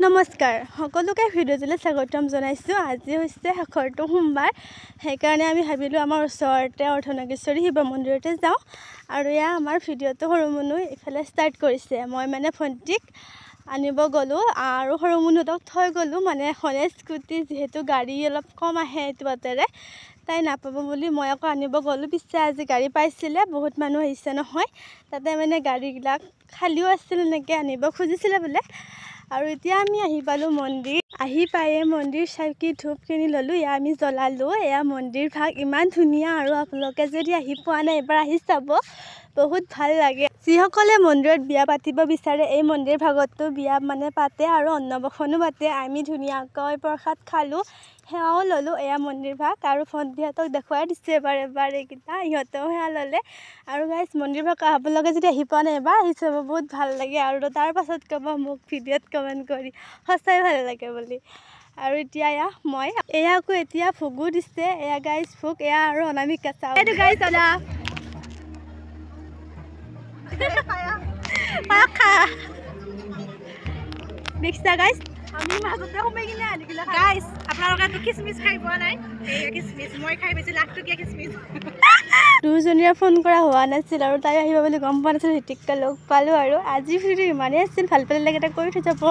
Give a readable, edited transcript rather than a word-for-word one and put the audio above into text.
নমস্কাৰ সকলোকে ভিডিঅ'টোলৈ স্বাগতম জনাইছোঁ। আজি হৈছে শেষৰটো সোমবাৰ, সেইকাৰণে আমি ভাবিলোঁ আমাৰ ওচৰতে অৰ্ধনাগেশ্বৰী শিৱ মন্দিৰতে যাওঁ। আৰু এয়া আমাৰ ভিডিঅ'টো সৰু মুনু ইফালে ষ্টাৰ্ট কৰিছে। মই মানে ভণ্টিক আনিব গ'লোঁ আৰু সৰু মুনুহঁতক থৈ গ'লোঁ, মানে এখনে স্কুটি, যিহেতু গাড়ী অলপ কম আহে এইটো বাটেৰে, তাই নাপাব বুলি মই আকৌ আনিব গ'লোঁ। পিছে আজি গাড়ী পাইছিলে, বহুত মানুহ আহিছে নহয়, তাতে মানে গাড়ীবিলাক খালীও আছিল, এনেকৈ আনিব খুজিছিলে বোলে। আৰু এতিয়া আমি আহি পালোঁ মন্দিৰ। আহি পায়ে মন্দিৰ চাকি ধূপ কিনি ল'লোঁ, এয়া আমি জ্বলালোঁ। এয়া মন্দিৰ ভাগ ইমান ধুনীয়া, আৰু আপোনালোকে যদি আহি পোৱা নাই এবাৰ আহি চাব, বহুত ভাল লাগে। যিসকলে মন্দিৰত বিয়া পাতিব বিচাৰে এই মন্দিৰ ভাগতো বিয়া মানে পাতে আৰু অন্নপ্ৰশনো পাতে। আমি ধুনীয়াকৈ প্ৰসাদ খালোঁ, সেৱাও ল'লোঁ। এয়া মন্দিৰ ভাগ, আৰু ভণ্টিহঁতক দেখুৱাই দিছোঁ এবাৰ এইকেইটা, ইহঁতেও সেৱা ল'লে। আৰু গাইজ মন্দিৰ ভাগ আপোনালোকে যদি আহি পোৱা নাই এবাৰ আহি চাব, বহুত ভাল লাগে। আৰু তাৰ পাছত ক'ব মোক ভিডিঅ'ত কমেণ্ট কৰি সঁচাই ভাল লাগে বুলি। আৰু এতিয়া এয়া আকৌ এতিয়া ভোগো দিছে, এয়া গাইজ ভোগ, এয়া আৰু অনামিকা চাওঁ এইটো গাইজ অনা দেখিছা গাইজ, আমি মাজতে সোমাই কিনে আনিকিলা গাইজ। আপোনালোকেতো খিচমিচ খাই পোৱা নাই, এই খিচমিচ মই খাই পাইছোঁ, লাখটকীয়া খিচমিচ। দুজনীয়ে ফোন কৰা হোৱা নাছিল, আৰু তাই আহিব বুলি গম পোৱা নাছিল, হিতিককে লগ পালোঁ। আৰু আজি ভিডিঅ' ইমানেই আছিল, ভাল পালে লাগে এটা কৰি থৈ যাব।